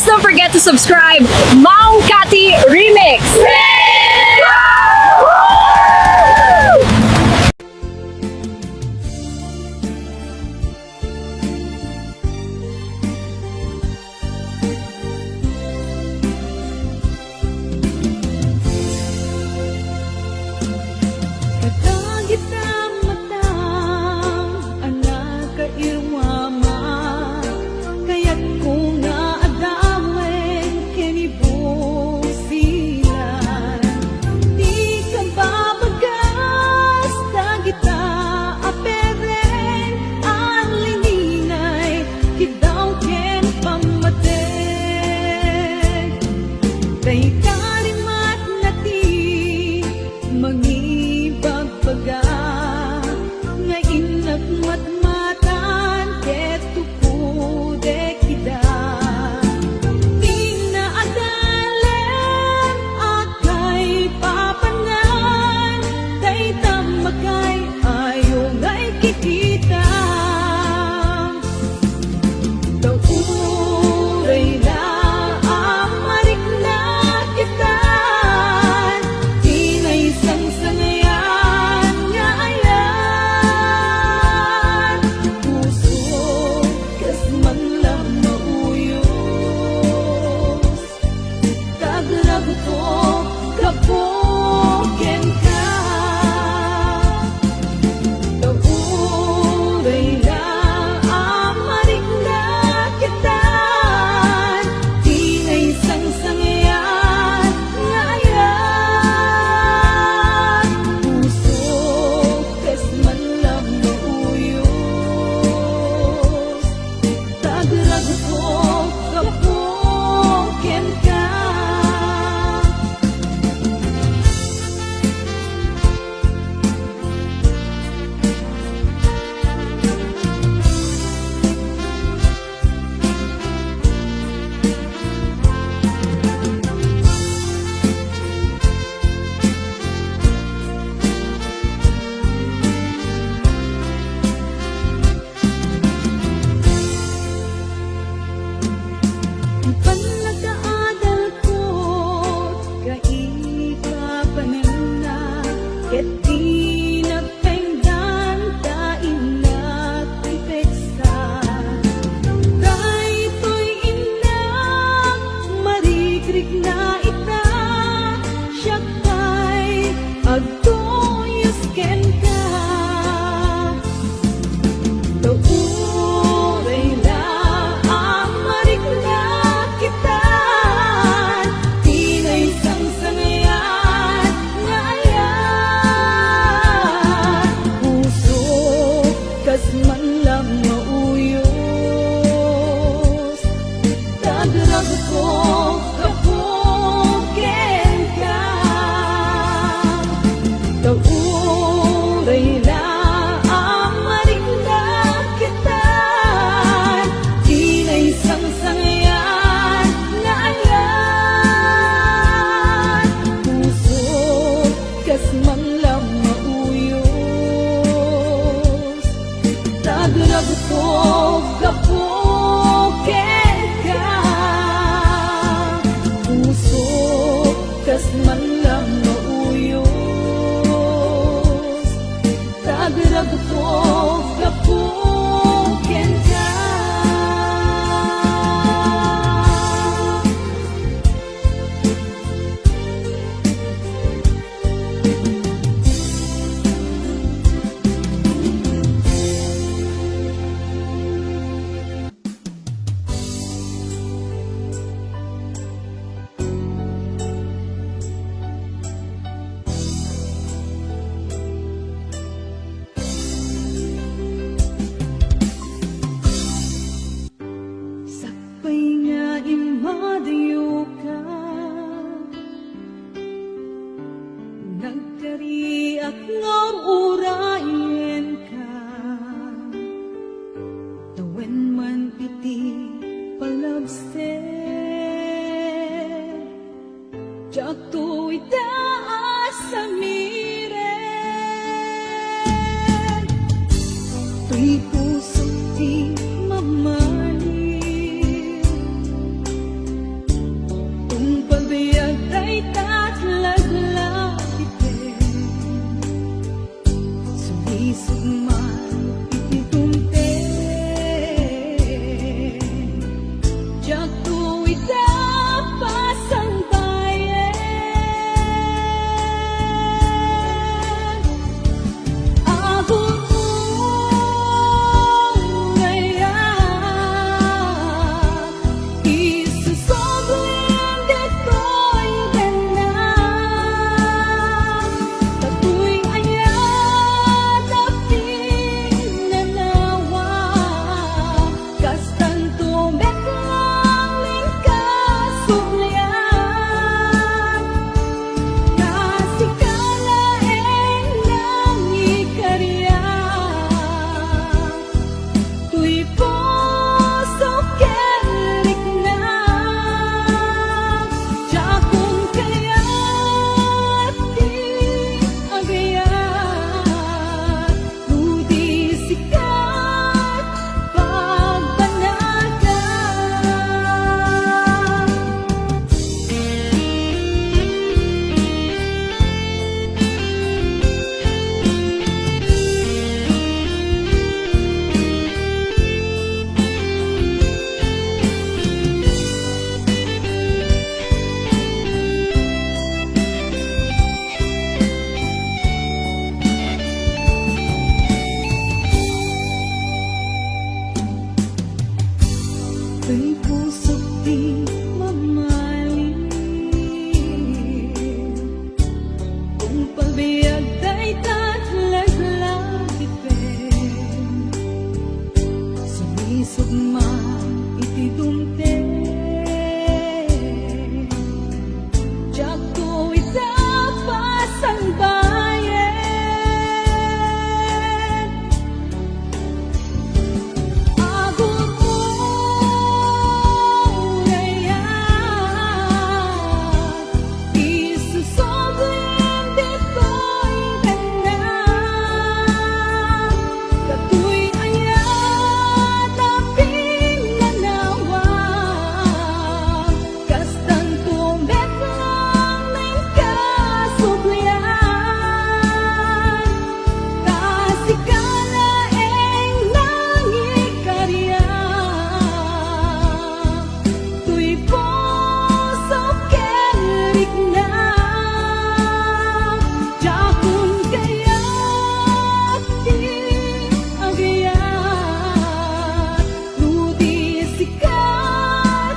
don't forget to subscribe. Mau Kati Remix! Sumisugman ititumten Diyak tu'y tapasang bayan Ahon ngayon Isusoblen deto'y ganang Tatu'y ayan na pinanawa Kastan tumeklang lingkasuglian Kasikalaeng ng ikarya Tuy puso kerik na Jakong kaya't di agayat Ludi sikat pagbanaga Tuy puso't di mamalim Kung pagbayag ta'y tatlaglagipin Sumisugma itidumten Diyak tu'y tapasang bayan Ahon ngayon Isusoblen deto'y ganang Tatu'y ayan na pinanawa Kastan tumeklang lingkasuglian Kasikalaeng ng ikarya Tuy puso kerik na Jakong kaya't di agayat Ludi sikat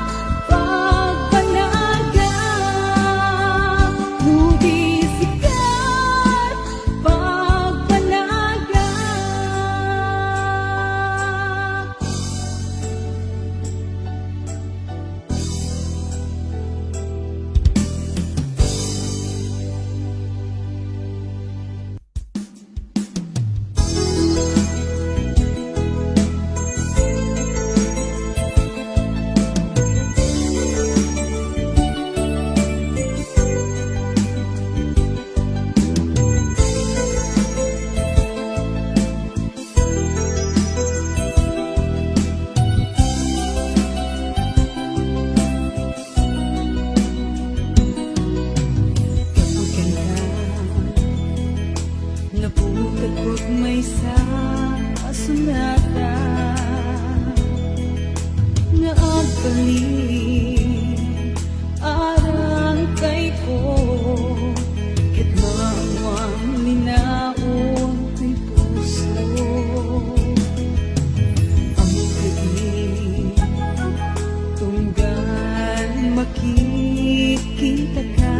pagbanaga Ludi sikat pagbanaga Naputag ko't may sa asunata Na agbalik arang kay ko Ket mawang linaon ko'y puso Ang gabi tunggal makikita ka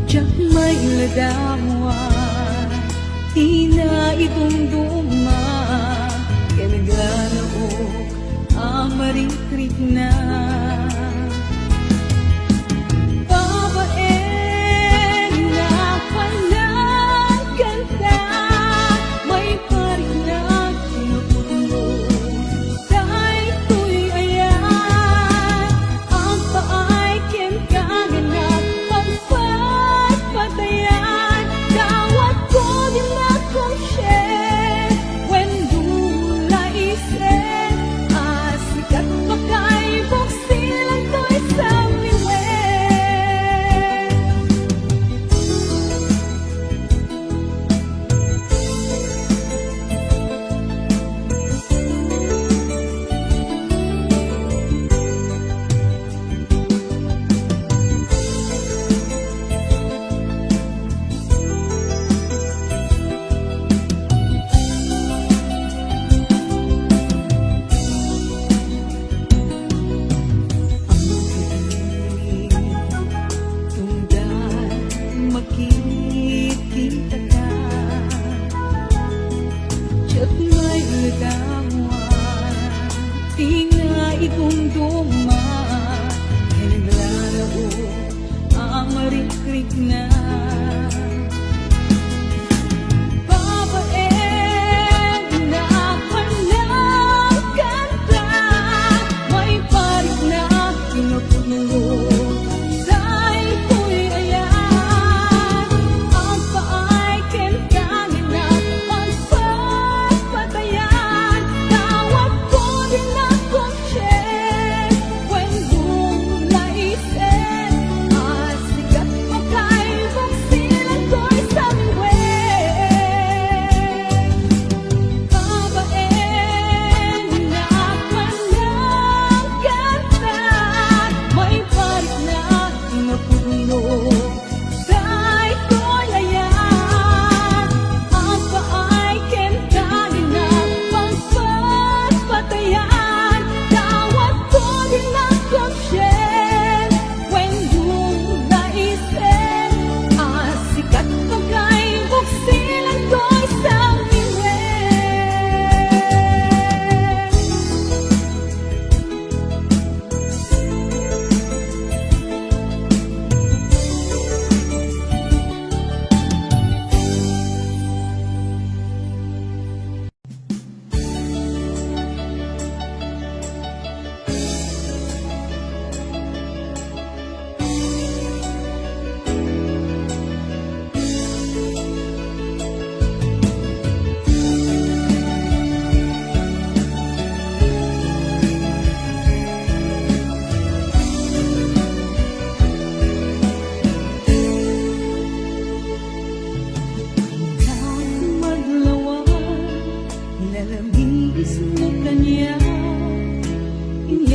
Diyak may ladawan Di na idumduma Kaya naglalaok amaring trik na Babae na palang ganda May parinag pinupuno Dahil ko'y ayan Ang paay ken kaganap Pagpapatayan Dawat ko din akong share When dula isen Asikat pa kay buksi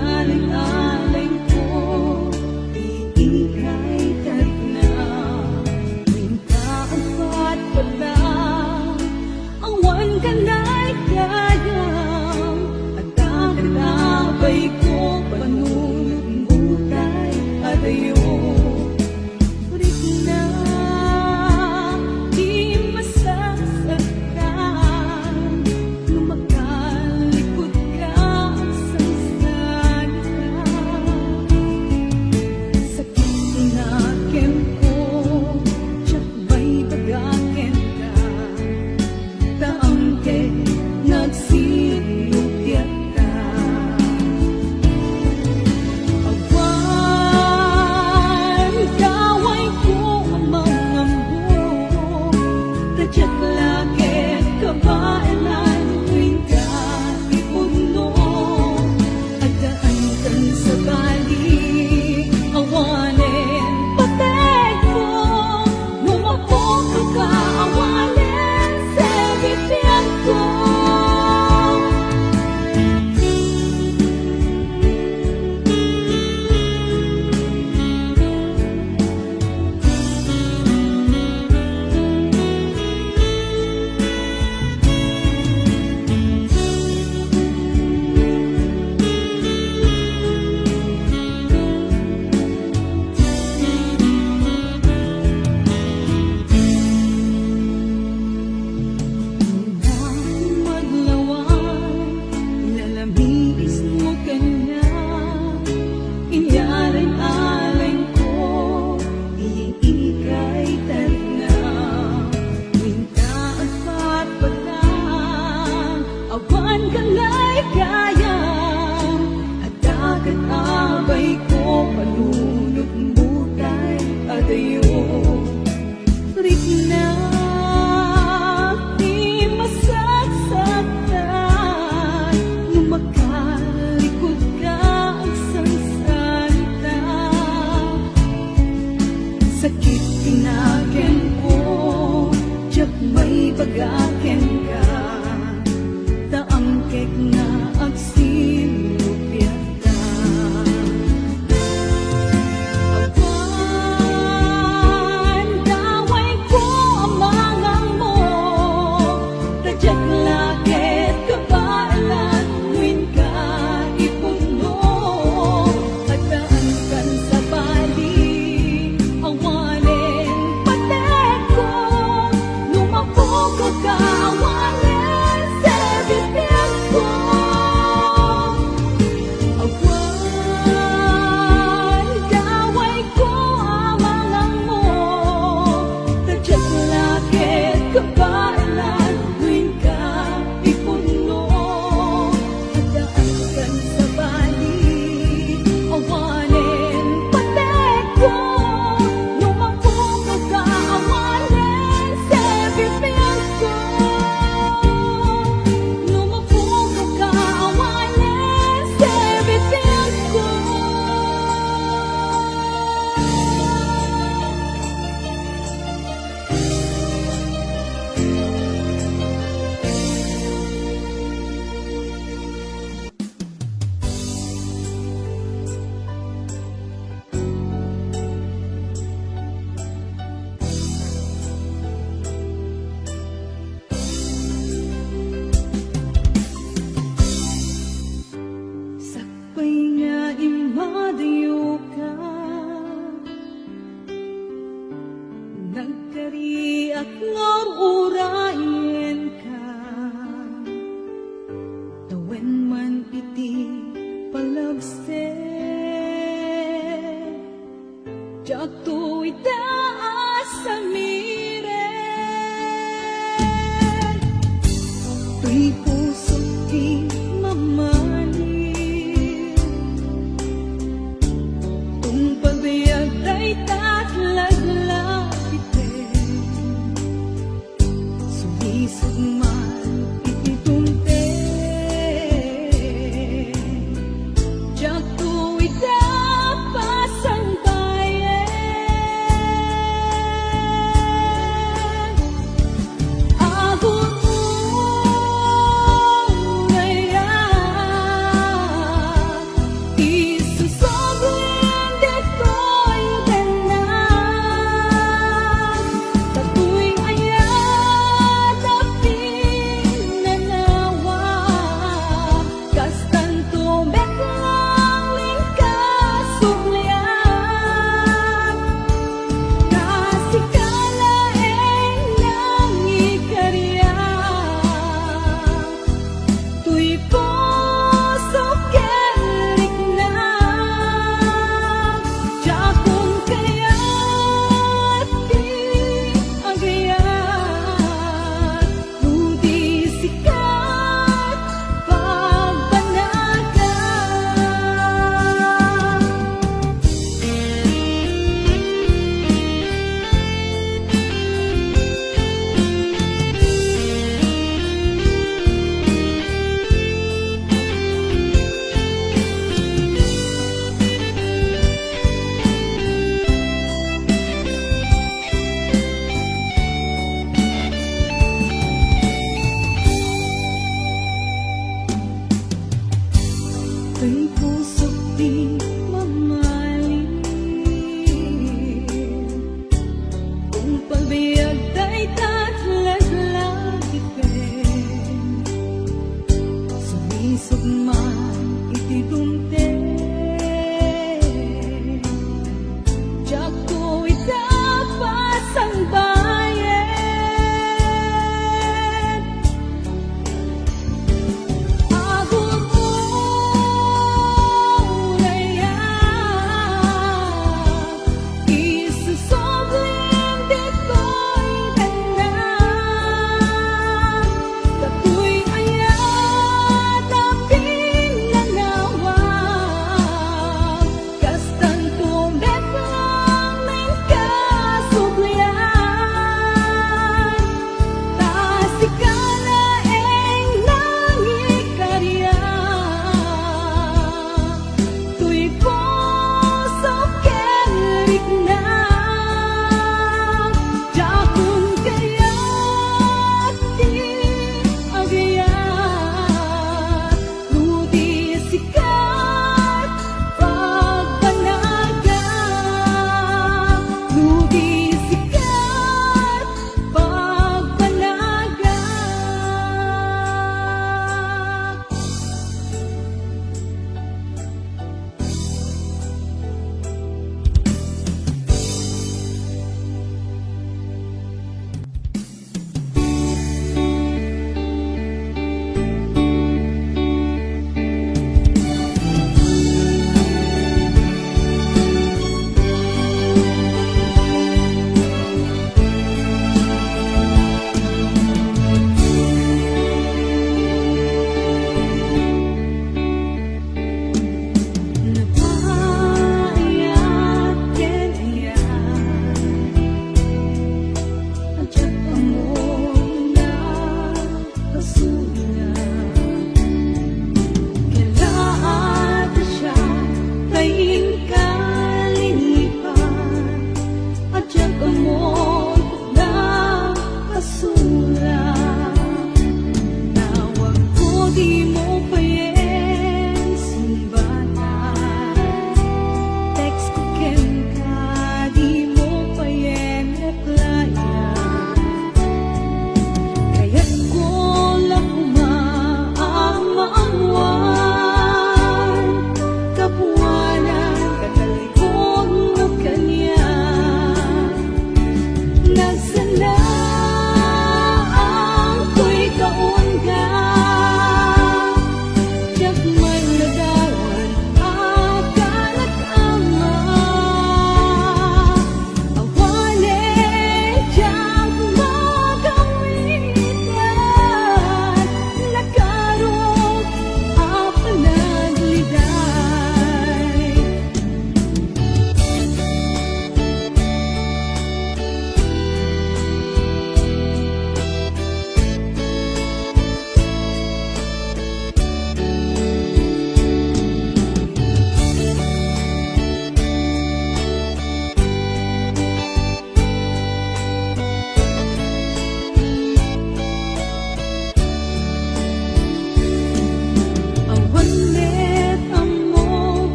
Inalay-alay ko, iikay kahit na minta ang patpala. Awan ka na'y kayang at kakitabay ko, panunod-butay at ayo. Sulit na di masasaktan, lumakalikod ka sa salita. Sakit tinakin ko, tiyak may bagakin ka. Taangke nagsilupyat ka. Awan kaway ko ang mga mo, tadyak lakit kabailan tuwing ka ipuno. Adaan kan sa balik, awanin patay ko. Lumapok ka, awanin sa bibig ko. Maglawan, lalamigis mo ka na. Inalay-alay ko, iikay tarik na. Minta at patpatang, awan ka na'y kayang at kakitabay ko, panunod-butay at ayo. Sulit na di masasaktan, lumakalikod ka sa salita. Sakit tinakin ko, tiyak may bagakin ka. Taangkek na agsilupyat ka. Awan kaway ko ang mga mo, tadyak lakit kabailan tuwing ka ipuno. Adaan kan sa balik, awanin patay ko. Lumapok ka, awanin sa bibig ko. Awan kaway ko ang mga mo, tadyak lakit kabailan tuwing ka ipuno. Adaan kan sa balik, awanin patay ko. Lumapok ka, awanin sa bibig ko. Lumapok ka, awanin sa bibig ko. Sakpay nga imadayo ka, nagkariak nga urayin ka. Tawen man iti palagset, tiyak to itaas sa miren. Tuy puso di mamanin, kung pagbayag ay tatlaglapitin. Sulisog man ititunte, tiyak to itapasan bayan. di mamahalin. Kung pagbayag tayo tatlas lagi pen, sumisog man iti dumte. Diyak ko itapas ang bayan. Ako mo,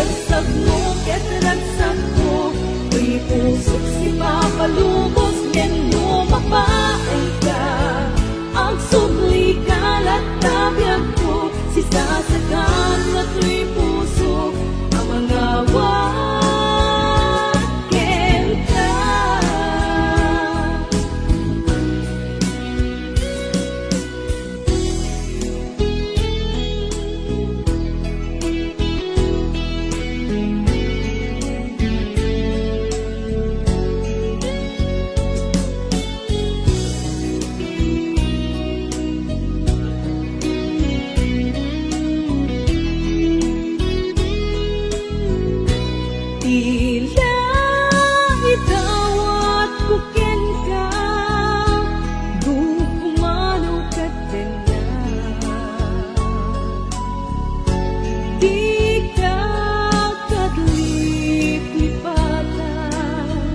ragsak mo, ket ragsak ko. Tuy pusok si papalubos, ngeno mapaay ka. Ang subli kalat tabiyag ko, si sasagan na tuy puso. Ang mga waken ka. Tila itawat ko ken ka, kumano ka din na. Di ka kadlip-lipatan,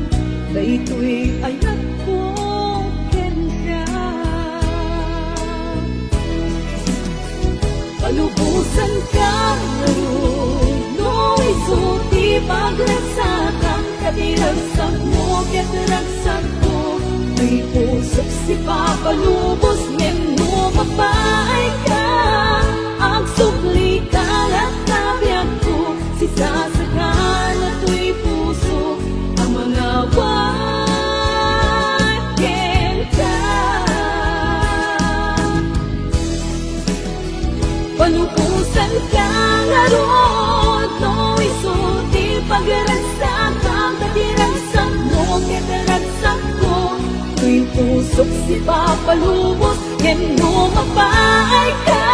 daytoy ayat ko ken ka. Palubusan ka ngayon, no isuti pagragsakan. Katiragsak mo, katiragsak ko. Tuy pusok si papalubos, ngeno mapaay ka. Ang subli kalat tabiyag ko, si sasakan na tuy puso. Ang mga waken ka. Palubusan ka ngayon, no isuti pagragsakan. Katiragsak mo, katiragsak ko. Tuy pusok si papalubos, ngeno mapaay ka.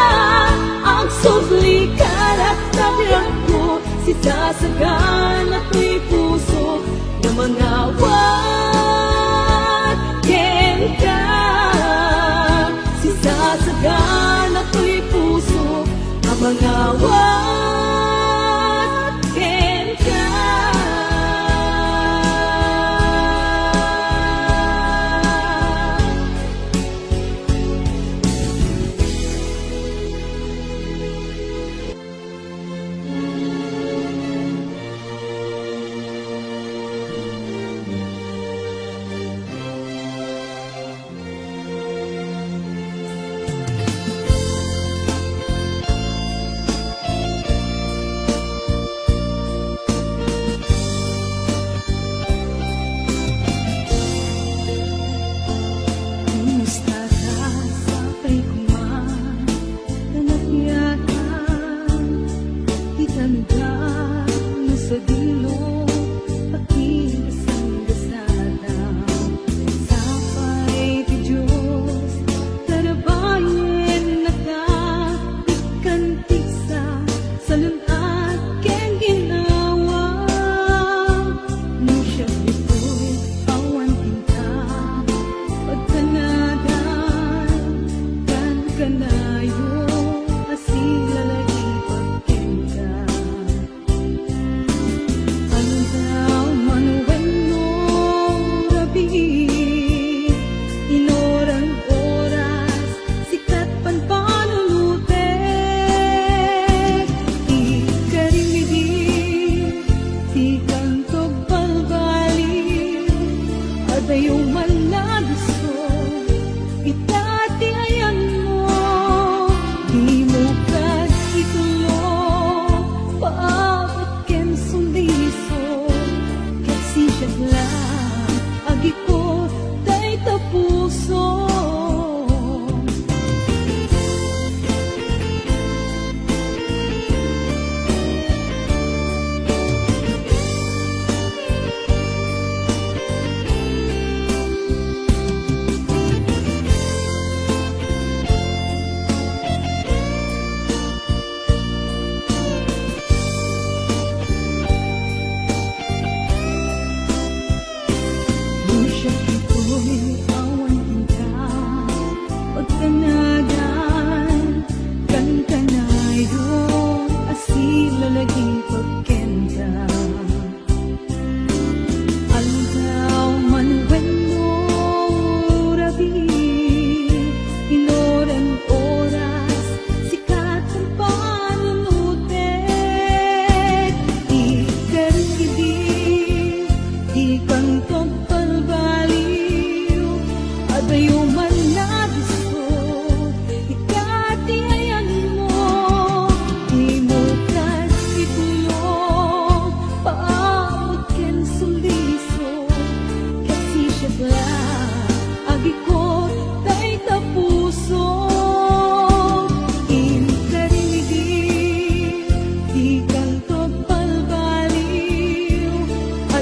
Ang subli kalat tabiyag ko, si sasagan na tuy puso. Ng mga waken ka. Si sasagan na tuy puso. Ang mga waken ka.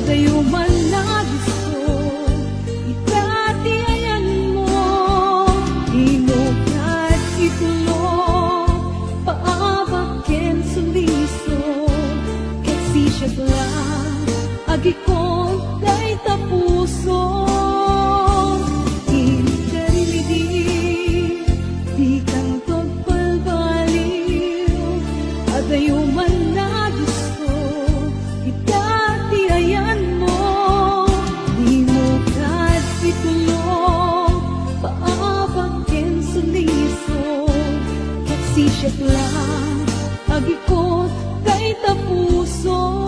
adayo man na gusto, itatiayan mo, di mo kahit itulong, paabaken suliso, kasi siya lang, agi ko kay tapuso. Di kang pagpalbaliw, adayo man na gusto, itatiayan mo, di mo kahit itulong, paabaken suliso, kasi siya lang, agi ko kay tapuso.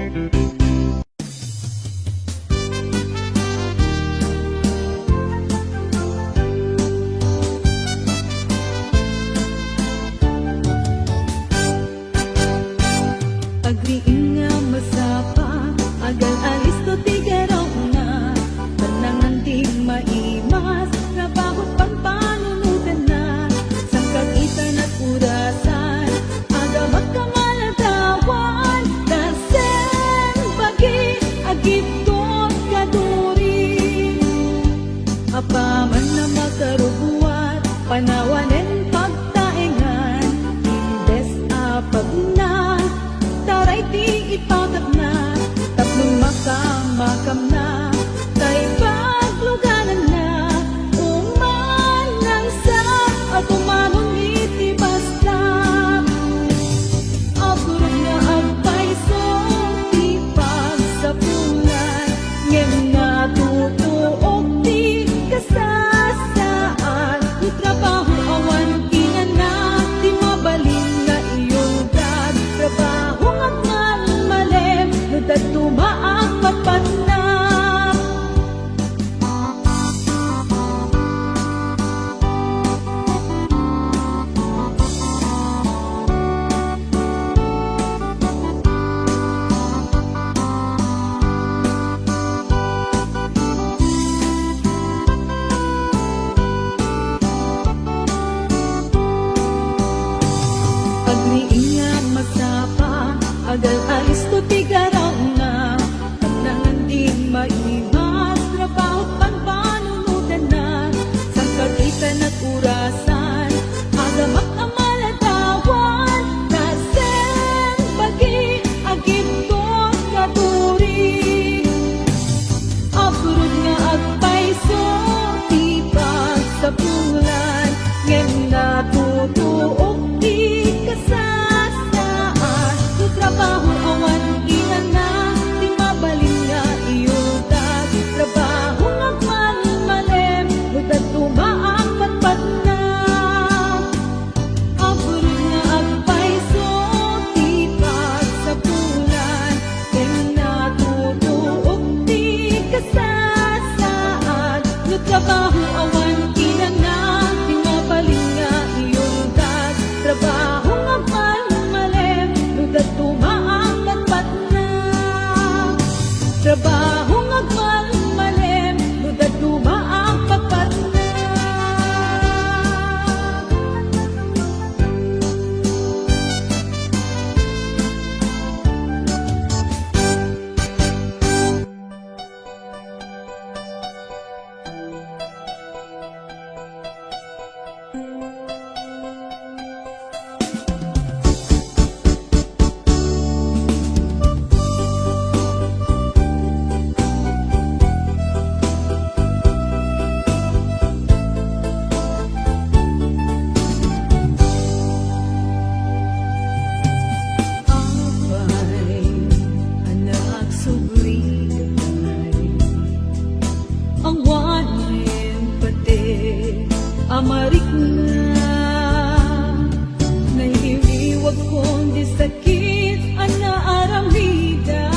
Agriin nga masapa, agal alis to tigaraw na. Panangan di maimas, trabaho't pagpanunutan na. Sa kagitan at urasan, aga magkamaladawan. Dasen bagi, agiptot kaduri. Apaman na makarubuat, panawanen pagtaengan. Imbes apag na, taray di ipagat na, tatlong makamakam na, tay pagluganan na, umanang sa at umanong iti basta. Apurot nga agpaiso, di pagsapulan, ngem nga tutuok di kasasaan, di trabaho awan kingan na, di mabalin nga iyong dag, trabaho nga man malem, no tumaang papat na. Agriin nga masapa, agal alis to tigaraw na. Panangan di maimas, trabaho't pagpanunutan na. Sa kagitan at urasan, aga magkamaladawan. Dasen bagi, agiptot kaduri. Apurot nga agpaiso, di pagsapulan, ngem natutuok di kasasaan. No trabaho awan ina na, di mabalin nga iyong dag, trabaho nga man malem, no tumaang patpat na. Apurot nga agpaiso, di pagsapulan, ngem natutuok di kasasaan. No trabaho awan ina na, di mabalin nga iyong dag, trabaho nga man malem, no tumaang patpat na. Trabaho nga man malem, no tumaang patpat na. Abay, anak suglikay, ang wanin pati amarik na. Nahiriwag kong di sakit, ana aramida.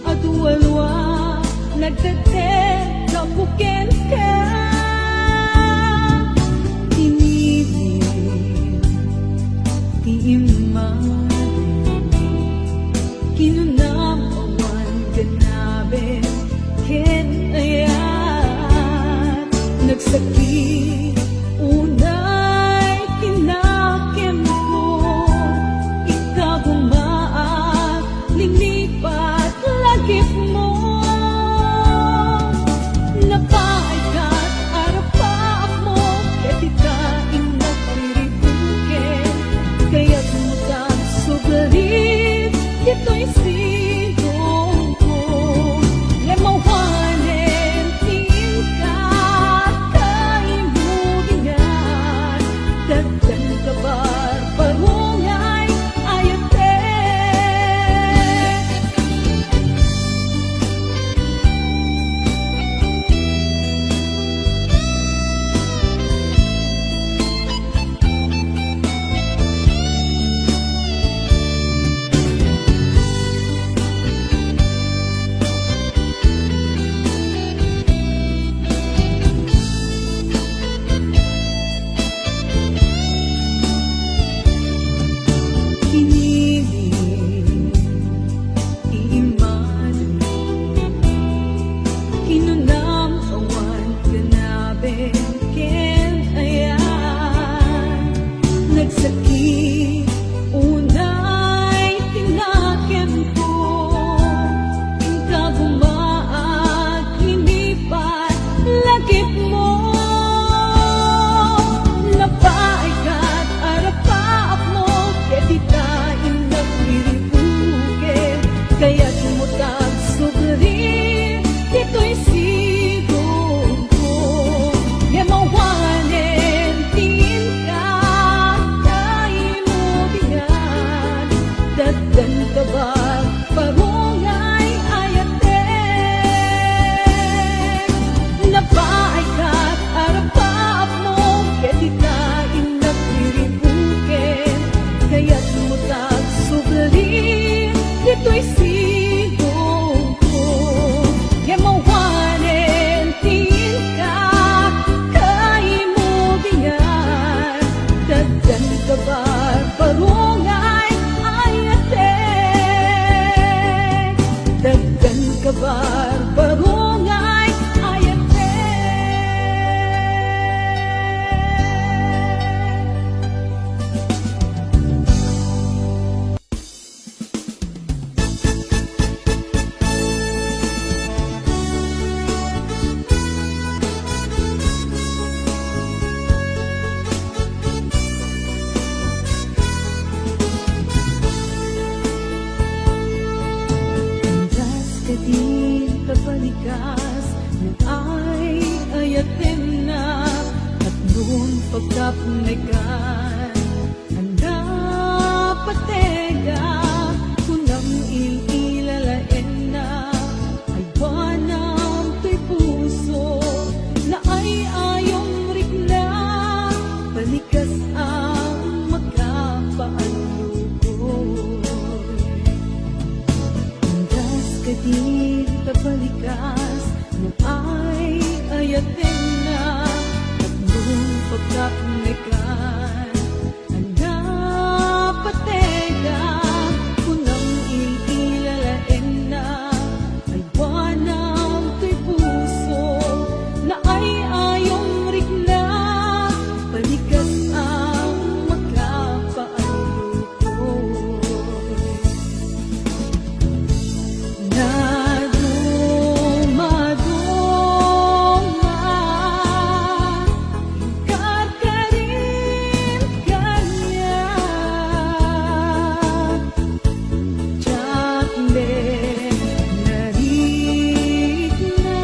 Adualwa, nagtatet, kapuken ka. Tinibig, tiiman, kinunam awan ganabe, ken ayat, nagsakit, unay kinakem ko, ikagumaan, linipat lagip mo. din kabalikas na ay ayatin na at noon pagkapunikan handa patega kunang ililalain na ay banang kay puso na ay ayong rikla balikas ang magkapaalukoy Landas ka din kabalikas na ay ayatin na at noong pagkapunikan handa patega kunang ililalain na ay buwanang kay puso na ay ayong rikla balikas ang magkapaalukoy na dumaduma kakarin kanya Jacqueline narig na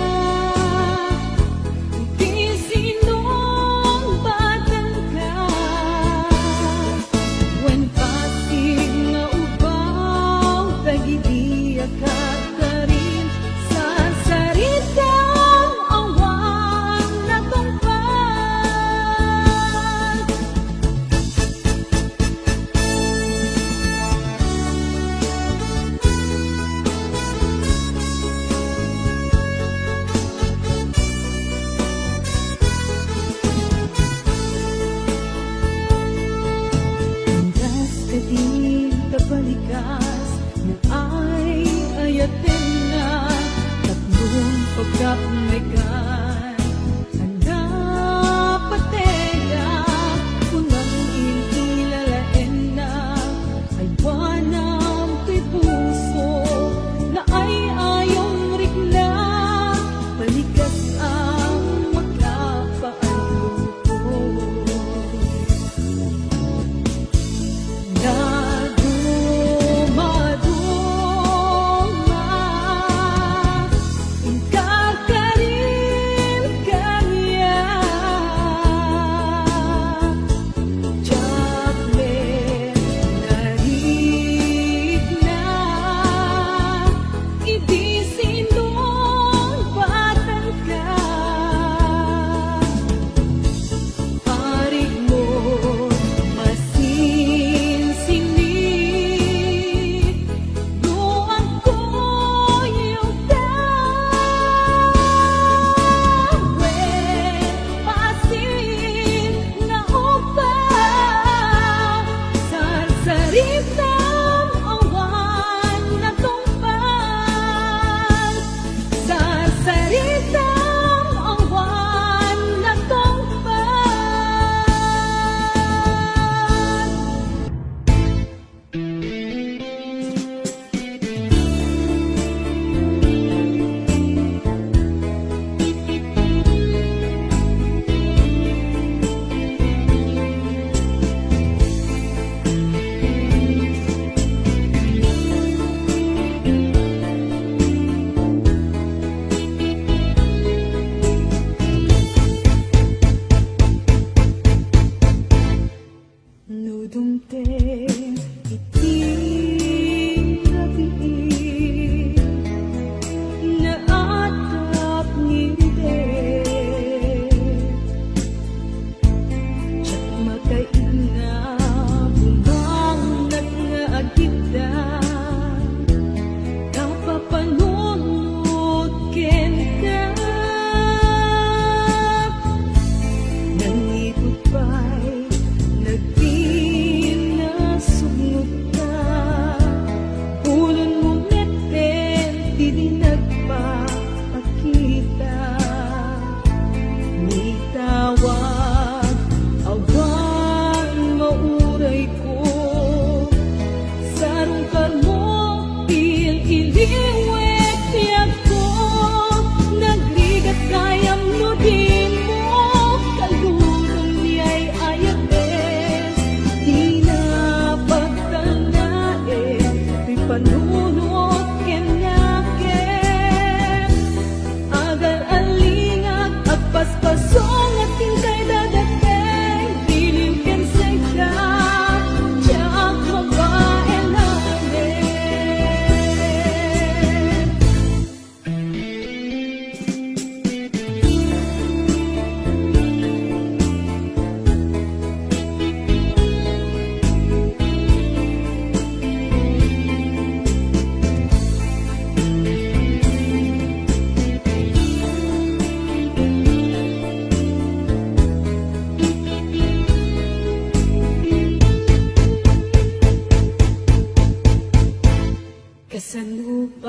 di sinong batang ka when pasig nga ubaw tagidiya ka rin sa saritang awang natungpad Landas ka din kabalikas na ay ayatin na tatlong pagkapunikan handa patega kunang ililalain na ay buwanang kay puso na ay ayong rikla balikas ang magkapaalukoy na dumaduma kakarin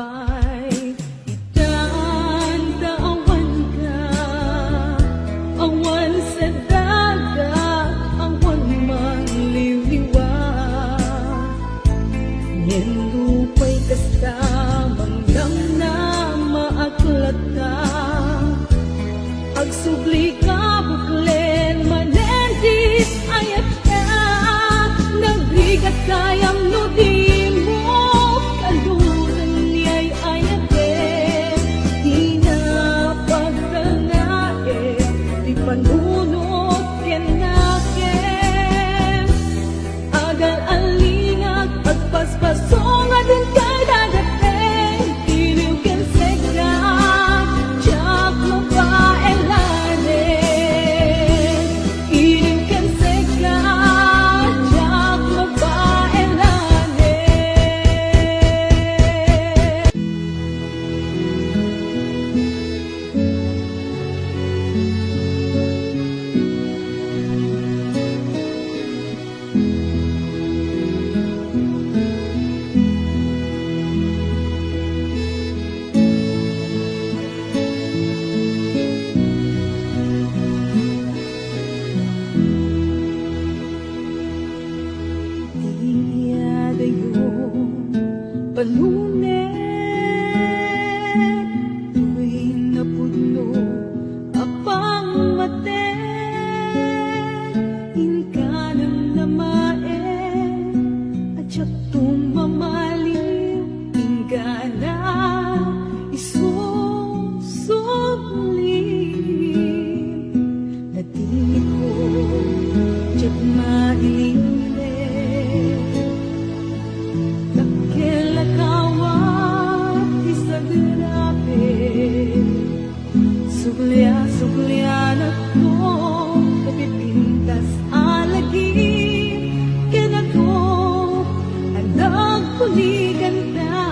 ay itandaawan ka. Awan sa dagat, awan manliliwag. Ngem lupay kasta mangdam na maaklata. Agsubli ka buklen manendis ayat ka. Nagrigat kayang nudin mo, kaluran niya'y ayate. Di na pagtanae, di panunot kenaken. Agal alingag, pagpaspasong adun kay dadating. Iliw ken sega, jak mapaelane. Iliw ken sega, jak mapaelane. Palunen, tuwing napuno apang mate. Inkanang namae, at siya tumamaliw. Ingana isusublim. Natingin ko, siya't mailim. Suglia na to, kapipintas alagi. Kinako, anak puligan na.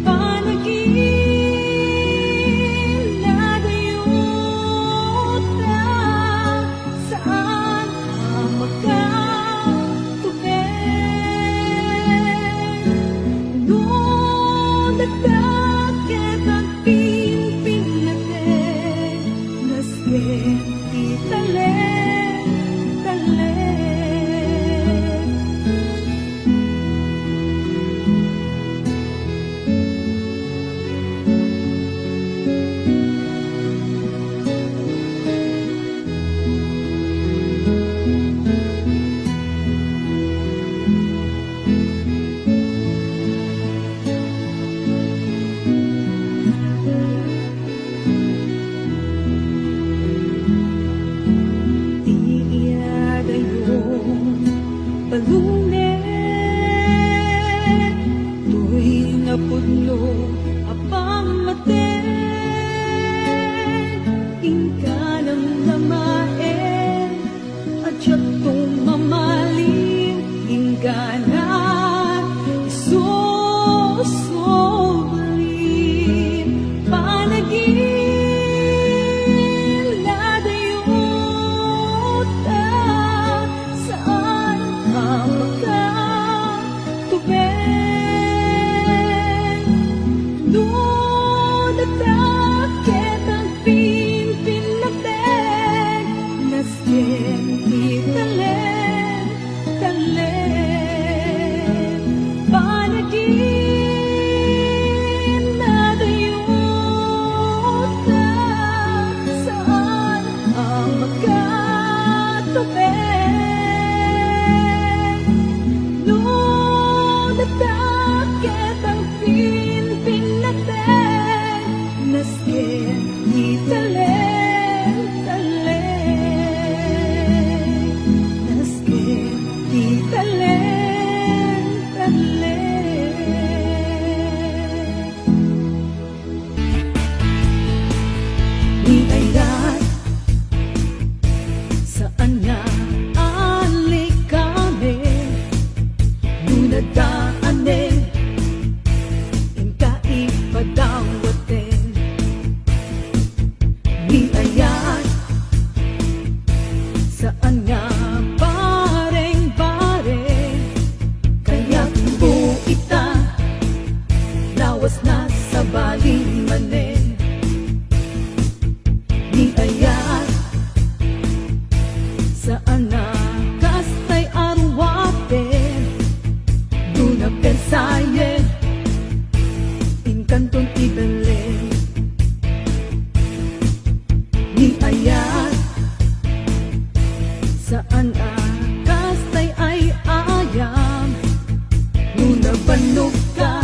Panagin na dayuta, saan ka magkatupin? Doon nagdakit ang palunen, tuwing napudno apang mate. Inkanang namae, at siya tumamaliw. Ingana isusublim. Panagin na dayuta, saan ka magkatubig? Doon nagdakit ang pinpinatig. Nasken italen, talen. Panagin na dayuta, saan ang magkatubig? Doon nagdakit ang pinpinatig. Nasken italen, talen. Nasken italen, talen. Di ayan, saan nga alikamin? Nunadaanin, inkaipadangwatin. Di ayan, saan nga bareng-bareng? Kaya't buita, lawas na sa baling manen. Di ayat saan na kastay arwaten, duna pensayen inkanton ibelen. Di ayat saan na kastay ay ayam, duna banog ka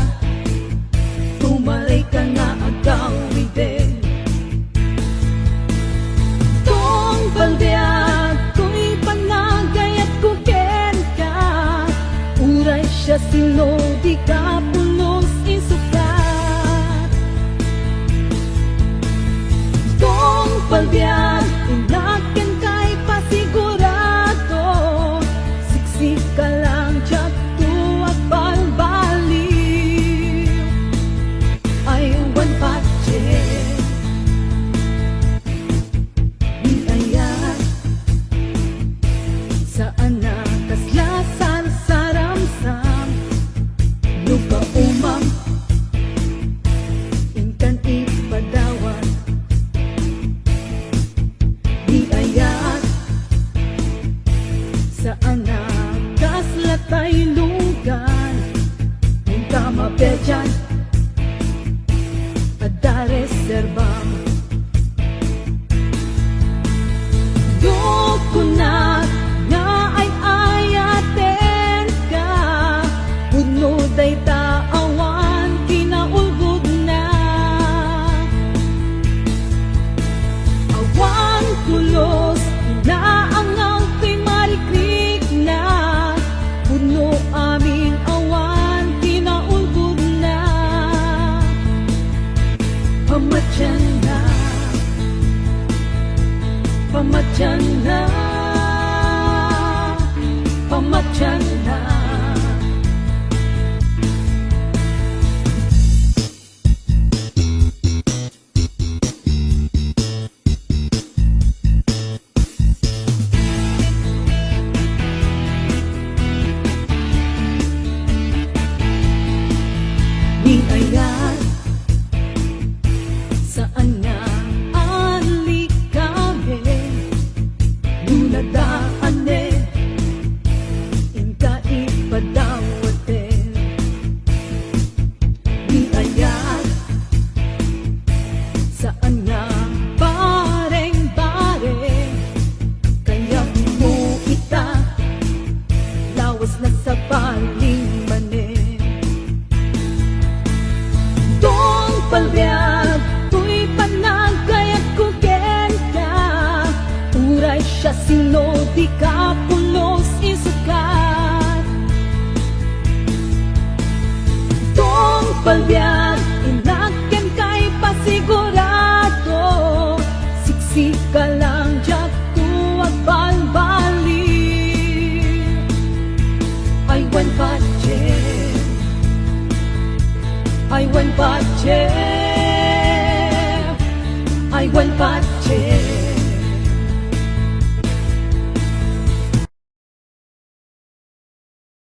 tumalay ka nga agawin din. Tong baldeag ko'y panagay at kuken ka, uray siya sino di ka pulos isukat. Tong baldeag inaken kay pasigurado, siksik ka lang tiyak tuwag balbaliw. Ay wan patse di ayat saan na kaslasan saramsam, lupa umam inkan ipadawan. Di ayat saan na kaslatay lugan, inka mapedyan ada reserbam. Dokunat nga ay ayaten ka, puno day taawan kinaulgod na. Awan tulos inaangaw kay marikrik na, puno aming awan kinaulgod na. Pamatyan na, pamatyan na, pamatyan na. Di ayat saan nga ali kami, dunadaanen inka ipadawaten. Di ayat saan nga bareng-bareng, kaya mo ita lawas na sa baling manen. Tong palbiag ko'y panagay at kuken ka, uray siya sino di ka pulos isukat. Tong palbiag inaken kay pasigurado, siksik ka lang tiyak tuwag balbaliw. Ay wan patse, ay wan patse, ay wan patse.